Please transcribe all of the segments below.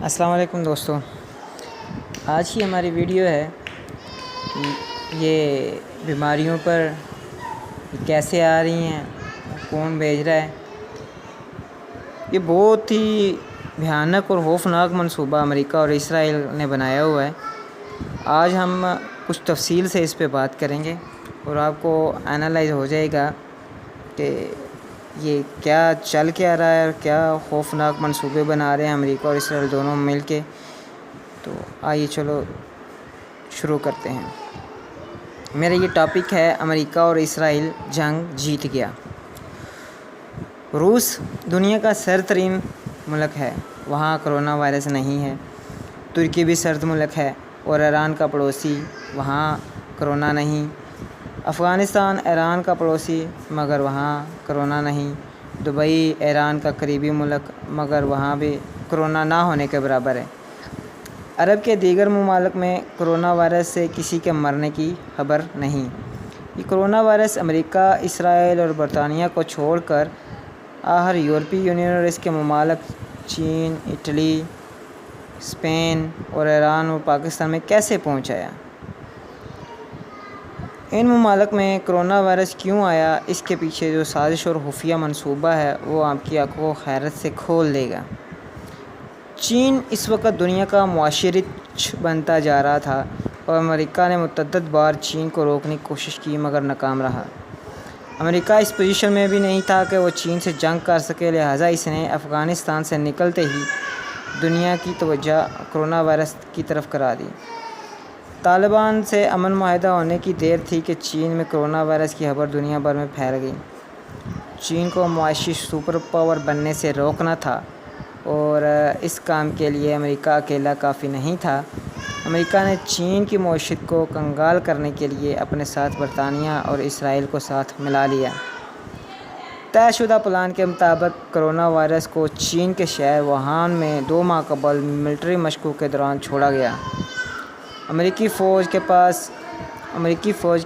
السلام علیکم دوستو، آج کی ہماری ویڈیو ہے یہ بیماریوں پر کیسے آ رہی ہیں، کون بھیج رہا ہے۔ یہ بہت ہی بھیانک اور خوفناک منصوبہ امریکہ اور اسرائیل نے بنایا ہوا ہے۔ آج ہم کچھ تفصیل سے اس پہ بات کریں گے اور آپ کو انالائز ہو جائے گا کہ یہ کیا چل کے آ رہا ہے اور کیا خوفناک منصوبے بنا رہے ہیں امریکہ اور اسرائیل دونوں مل کے۔ تو آئیے چلو شروع کرتے ہیں۔ میرا یہ ٹاپک ہے امریکہ اور اسرائیل جنگ جیت گیا۔ روس دنیا کا سرد ترین ملک ہے، وہاں کرونا وائرس نہیں ہے۔ ترکی بھی سرد ملک ہے اور ایران کا پڑوسی، وہاں کرونا نہیں۔ افغانستان ایران کا پڑوسی مگر وہاں کرونا نہیں۔ دبئی ایران کا قریبی ملک مگر وہاں بھی کرونا نہ ہونے کے برابر ہے۔ عرب کے دیگر ممالک میں کرونا وائرس سے کسی کے مرنے کی خبر نہیں۔ یہ کرونا وائرس امریکہ، اسرائیل اور برطانیہ کو چھوڑ کر آخر یورپی یونین اور اس کے ممالک چین، اٹلی، اسپین اور ایران اور پاکستان میں کیسے پہنچایا۔ ان ممالک میں کرونا وائرس کیوں آیا، اس کے پیچھے جو سازش اور خفیہ منصوبہ ہے وہ آپ کی آنکھوں کو حیرت سے کھول دے گا۔ چین اس وقت دنیا کا معاشی رچ بنتا جا رہا تھا اور امریکہ نے متعدد بار چین کو روکنے کی کوشش کی مگر ناکام رہا۔ امریکہ اس پوزیشن میں بھی نہیں تھا کہ وہ چین سے جنگ کر سکے، لہٰذا اس نے افغانستان سے نکلتے ہی دنیا کی توجہ کرونا وائرس کی طرف کرا دی۔ طالبان سے امن معاہدہ ہونے کی دیر تھی کہ چین میں کرونا وائرس کی خبر دنیا بھر میں پھیل گئی۔ چین کو معاشی سپر پاور بننے سے روکنا تھا اور اس کام کے لیے امریکہ اکیلا کافی نہیں تھا۔ امریکہ نے چین کی معیشت کو کنگال کرنے کے لیے اپنے ساتھ برطانیہ اور اسرائیل کو ساتھ ملا لیا۔ طے شدہ پلان کے مطابق کرونا وائرس کو چین کے شہر ووہان میں 2 ماہ قبل ملٹری مشقوں کے دوران چھوڑا گیا۔ امریکی فوج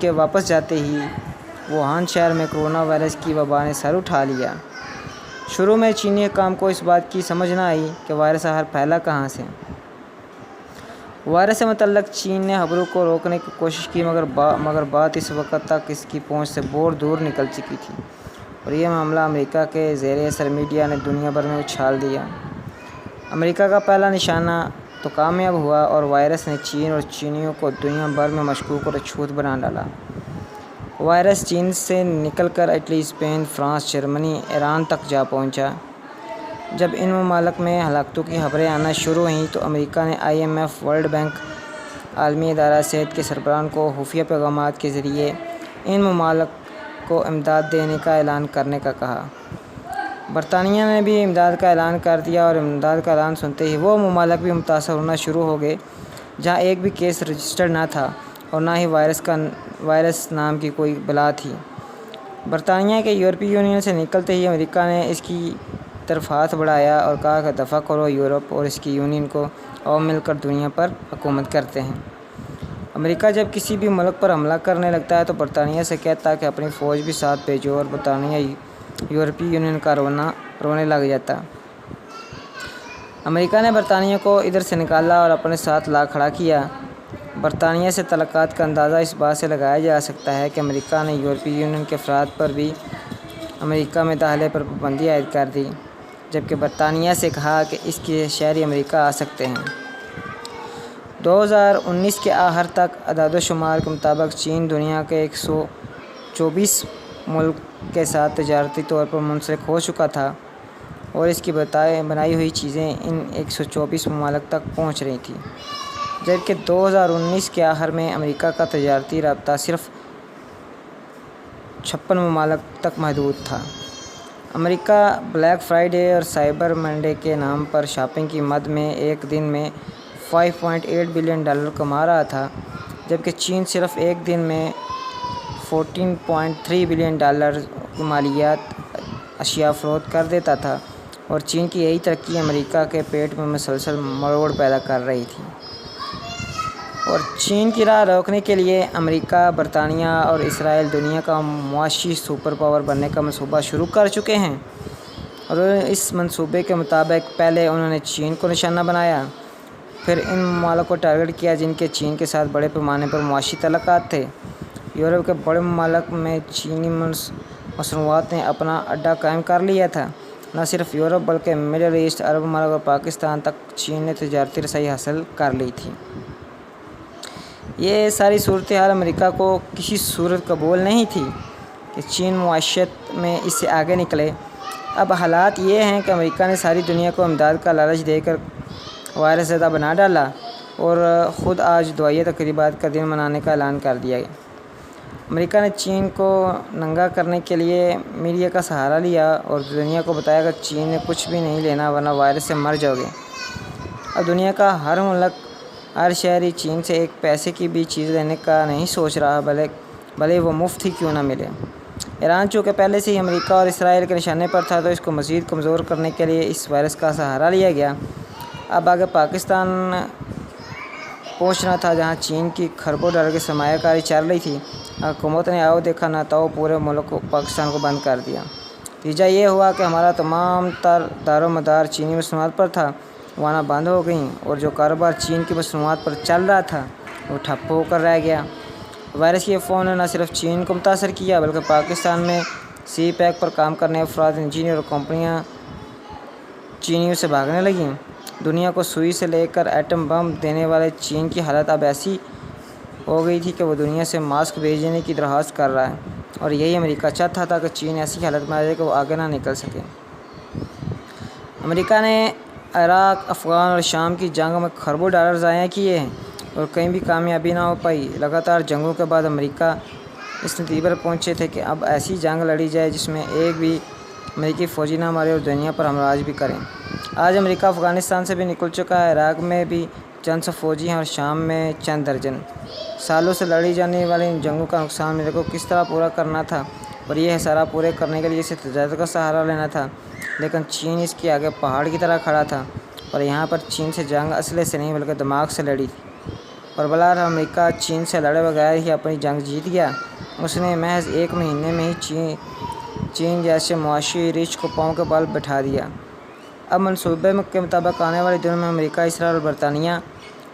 کے واپس جاتے ہی ووہان شہر میں کرونا وائرس کی وبا نے سر اٹھا لیا۔ شروع میں چینی حکام کو اس بات کی سمجھ نہ آئی کہ وائرس آخر پھیلا کہاں سے۔ وائرس سے متعلق چین نے خبروں کو روکنے کی کوشش کی مگر بات اس وقت تک اس کی پہنچ سے بہت دور نکل چکی تھی اور یہ معاملہ امریکہ کے زیر اثر میڈیا نے دنیا بھر میں اچھال دیا۔ امریکہ کا پہلا نشانہ تو کامیاب ہوا اور وائرس نے چین اور چینیوں کو دنیا بھر میں مشکوک اور اچھوت بنا ڈالا۔ وائرس چین سے نکل کر Italy, Spain, France, Germany, Iran تک جا پہنچا۔ جب ان ممالک میں ہلاکتوں کی خبریں آنا شروع ہوئیں تو امریکہ نے IMF، ورلڈ بینک، عالمی ادارہ صحت کے سربراہان کو خفیہ پیغامات کے ذریعے ان ممالک کو امداد دینے کا اعلان کرنے کا کہا۔ برطانیہ نے بھی امداد کا اعلان کر دیا اور امداد کا اعلان سنتے ہی وہ ممالک بھی متاثر ہونا شروع ہو گئے جہاں ایک بھی کیس رجسٹرڈ نہ تھا اور نہ ہی وائرس نام کی کوئی بلا تھی۔ برطانیہ کے یورپی یونین سے نکلتے ہی امریکہ نے اس کی طرف ہاتھ بڑھایا اور کہا کہ دفع کرو یورپ اور اس کی یونین کو، اور مل کر دنیا پر حکومت کرتے ہیں۔ امریکہ جب کسی بھی ملک پر حملہ کرنے لگتا ہے تو برطانیہ سے کہتا ہے کہ اپنی فوج بھی ساتھ بھیجو اور برطانیہ یورپی یونین کا رونے لگ جاتا۔ امریکہ نے برطانیہ کو ادھر سے نکالا اور اپنے ساتھ لا کھڑا کیا۔ برطانیہ سے تعلقات کا اندازہ اس بات سے لگایا جا سکتا ہے کہ امریکہ نے یورپی یونین کے افراد پر بھی امریکہ میں داخلے پر پابندی عائد کر دی، جبکہ برطانیہ سے کہا کہ اس کے شہری امریکہ آ سکتے ہیں۔ 2019 کے آخر تک اعداد و شمار کے مطابق چین دنیا کے 124 ملک کے ساتھ تجارتی طور پر منسلک ہو چکا تھا اور اس کی بنائی ہوئی چیزیں ان 124 ممالک تک پہنچ رہی تھیں، جبکہ 2019 کے آخر میں امریکہ کا تجارتی رابطہ صرف 56 ممالک تک محدود تھا۔ امریکہ بلیک فرائیڈے اور سائبر منڈے کے نام پر شاپنگ کی مد میں ایک دن میں $5.8 بلین کما رہا تھا، جبکہ چین صرف ایک دن میں $14.3 بلین کی مالیت اشیاء فروخت کر دیتا تھا اور چین کی یہی ترقی امریکہ کے پیٹ میں مسلسل مروڑ پیدا کر رہی تھی۔ اور چین کی راہ روکنے کے لیے امریکہ، برطانیہ اور اسرائیل دنیا کا معاشی سپر پاور بننے کا منصوبہ شروع کر چکے ہیں اور اس منصوبے کے مطابق پہلے انہوں نے چین کو نشانہ بنایا، پھر ان ممالک کو ٹارگٹ کیا جن کے چین کے ساتھ بڑے پیمانے پر معاشی تعلقات تھے۔ یورپ کے بڑے ممالک میں چینی مصنوعات نے اپنا اڈہ قائم کر لیا تھا۔ نہ صرف یورپ بلکہ مڈل ایسٹ، عرب ممالک اور پاکستان تک چین نے تجارتی رسائی حاصل کر لی تھی۔ یہ ساری صورتحال امریکہ کو کسی صورت قبول نہیں تھی کہ چین معیشت میں اس سے آگے نکلے۔ اب حالات یہ ہیں کہ امریکہ نے ساری دنیا کو امداد کا لالچ دے کر وائرس زدہ بنا ڈالا اور خود آج دعائیہ تقریبات کا دن منانے کا اعلان کر دیا ہے۔ امریکہ نے چین کو ننگا کرنے کے لیے میڈیا کا سہارا لیا اور دنیا کو بتایا کہ چین نے کچھ بھی نہیں لینا ورنہ وائرس سے مر جاؤ گے۔ اب دنیا کا ہر ملک، ہر شہری چین سے ایک پیسے کی بھی چیز لینے کا نہیں سوچ رہا، بھلے وہ مفت ہی کیوں نہ ملے۔ ایران چونکہ پہلے سے ہی امریکہ اور اسرائیل کے نشانے پر تھا تو اس کو مزید کمزور کرنے کے لیے اس وائرس کا سہارا لیا گیا۔ اب آگے پاکستان پہنچنا تھا جہاں چین کی کھربوں ڈالر کی سرمایہ کاری چل رہی تھی۔ حکومت نے آؤ دیکھا نہ تاؤ پورے ملک کو پاکستان کو بند کر دیا۔ نتیجہ یہ ہوا کہ ہمارا تمام تر دار و مدار چینی مصنوعات پر تھا، وہ آنا بند ہو گئیں اور جو کاروبار چین کی مصنوعات پر چل رہا تھا وہ ٹھپ ہو کر رہ گیا۔ وائرس کی افواہوں نے نہ صرف چین کو متاثر کیا بلکہ پاکستان میں سی پیک پر کام کرنے افراد، انجینئر اور کمپنیاں چینیوں سے بھاگنے لگیں۔ دنیا کو سوئی سے لے کر ایٹم بم دینے والے چین کی حالت اب ایسی ہو گئی تھی کہ وہ دنیا سے ماسک بھیجنے کی درخواست کر رہا ہے، اور یہی امریکہ چاہتا تھا کہ چین ایسی حالت میں آ جائے کہ وہ آگے نہ نکل سکے۔ امریکہ نے عراق، افغان اور شام کی جنگ میں کھربوں ڈالر ضائع کیے ہیں اور کہیں بھی کامیابی نہ ہو پائی۔ لگاتار جنگوں کے بعد امریکہ اس نتیجے پر پہنچے تھے کہ اب ایسی جنگ لڑی جائے جس میں ایک بھی امریکی فوجی نہ مارے اور دنیا پر ہمراج بھی کریں۔ آج امریکہ افغانستان سے بھی نکل چکا ہے، عراق میں بھی چند سو فوجی ہیں اور شام میں چند درجن۔ سالوں سے لڑی جانے والی ان جنگوں کا نقصان امریکہ کو کس طرح پورا کرنا تھا اور یہ خسارہ پورے کرنے کے لیے اسے تجارت کا سہارا لینا تھا، لیکن چین اس کے آگے پہاڑ کی طرح کھڑا تھا، اور یہاں پر چین سے جنگ اسلحے سے نہیں بلکہ دماغ سے لڑی تھی۔ اور بلار امریکہ چین سے لڑے بغیر ہی اپنی جنگ جیت گیا۔ اس نے محض ایک مہینے میں ہی چین جیسے معاشی ریچھ کو پاؤں کے بل بٹھا دیا۔ اب منصوبے کے مطابق آنے والے دنوں میں امریکہ، اسرائیل اور برطانیہ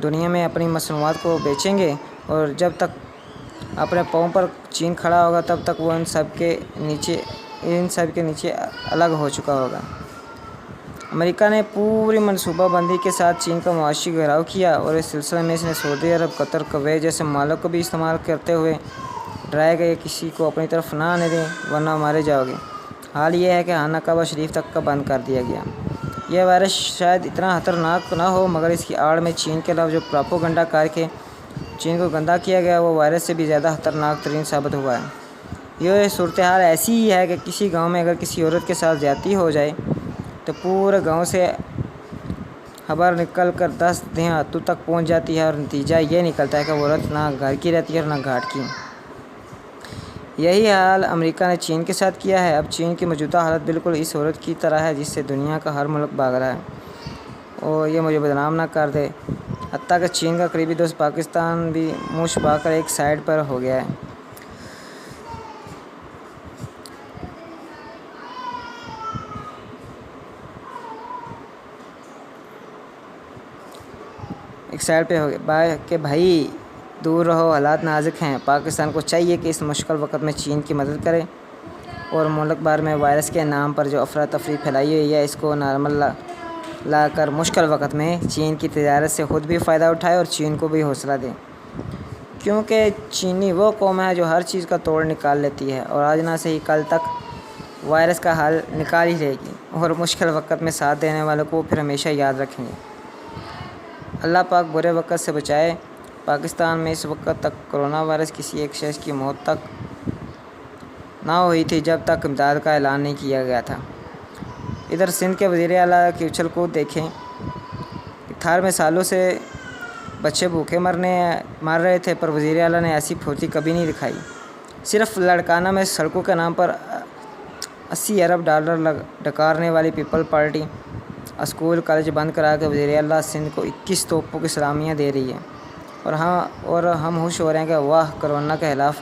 دنیا میں اپنی مصنوعات کو بیچیں گے، اور جب تک اپنے پاؤں پر چین کھڑا ہوگا تب تک وہ ان سب کے نیچے الگ ہو چکا ہوگا۔ امریکہ نے پوری منصوبہ بندی کے ساتھ چین کا معاشی گھیراؤ کیا اور اس سلسلے میں اس نے سعودی عرب، قطر، کویت جیسے ممالک کو بھی استعمال کرتے ہوئے ڈرایا کہ کسی کو اپنی طرف نہ آنے دیں ورنہ مارے جاؤ گے۔ حال یہ ہے کہ خانہ کعبہ شریف تک کا بند کر دیا گیا۔ یہ وائرس شاید اتنا خطرناک نہ ہو مگر اس کی آڑ میں چین کے خلاف جو پراپوگنڈا کر کے چین کو گندا کیا گیا وہ وائرس سے بھی زیادہ خطرناک ترین ثابت ہوا ہے۔ یہ صورتحال ایسی ہی ہے کہ کسی گاؤں میں اگر کسی عورت کے ساتھ زیادتی ہو جائے تو پورے گاؤں سے خبر نکل کر 10 دیہاتوں تک پہنچ جاتی ہے اور نتیجہ یہ نکلتا ہے کہ وہ عورت نہ گھر کی رہتی ہے اور نہ گھاٹ کی۔ یہی حال امریکہ نے چین کے ساتھ کیا ہے۔ اب چین کی موجودہ حالت بالکل اس عورت کی طرح ہے جس سے دنیا کا ہر ملک بھاگ رہا ہے اور یہ مجھے بدنام نہ کر دے۔ حتیٰ کہ چین کا قریبی دوست پاکستان بھی منہ چھپا کر ایک سائیڈ پر ہو گیا ہے۔ کہ بھائی دور رہو، حالات نازک ہیں۔ پاکستان کو چاہیے کہ اس مشکل وقت میں چین کی مدد کرے اور ملک بھر میں وائرس کے نام پر جو افراتفری پھیلائی ہوئی ہے اس کو نارمل لا کر مشکل وقت میں چین کی تجارت سے خود بھی فائدہ اٹھائے اور چین کو بھی حوصلہ دے، کیونکہ چینی وہ قوم ہے جو ہر چیز کا توڑ نکال لیتی ہے اور آج نہ صحیح کل تک وائرس کا حل نکال ہی لے گی، اور مشکل وقت میں ساتھ دینے والوں کو پھر ہمیشہ یاد رکھیں گے۔ اللہ پاک برے وقت سے بچائے۔ پاکستان میں اس وقت تک کرونا وائرس کسی ایک شخص کی موت تک نہ ہوئی تھی جب تک امداد کا اعلان نہیں کیا گیا تھا۔ ادھر سندھ کے وزیر اعلیٰ کی اچھل کود دیکھیں۔ تھار میں سالوں سے بچے بھوکے مر رہے تھے پر وزیر اعلیٰ نے ایسی پھرتی کبھی نہیں دکھائی۔ صرف لڑکانہ میں سڑکوں کے نام پر 80 ارب ڈالر ڈکارنے والی پیپل پارٹی اسکول کالج بند کرا کے وزیر اعلیٰ سندھ کو 21 توپوں کی سلامیاں دے رہی ہے، اور ہم خوش ہو رہے ہیں کہ واہ، کرونا کے خلاف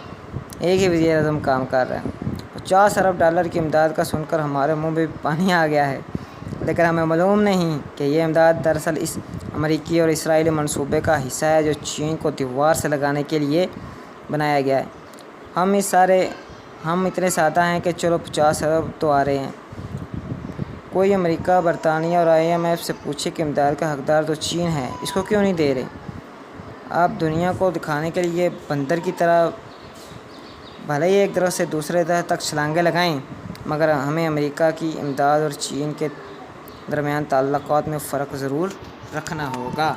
ایک ہی وزیر اعظم کام کر رہا ہے۔ 50 ارب ڈالر کی امداد کا سن کر ہمارے منہ میں پانی آ گیا ہے، لیکن ہمیں معلوم نہیں کہ یہ امداد دراصل اس امریکی اور اسرائیلی منصوبے کا حصہ ہے جو چین کو دیوار سے لگانے کے لیے بنایا گیا ہے۔ ہم اتنے سادہ ہیں کہ چلو 50 ارب تو آ رہے ہیں۔ کوئی امریکہ، برطانیہ اور IMF سے پوچھے کہ امداد کا حقدار تو چین ہے، اس کو کیوں نہیں دے رہے؟ آپ دنیا کو دکھانے کے لیے بندر کی طرح بھلے ہی ایک درخت سے دوسرے درخت تک چھلانگیں لگائیں، مگر ہمیں امریکہ کی امداد اور چین کے درمیان تعلقات میں فرق ضرور رکھنا ہوگا۔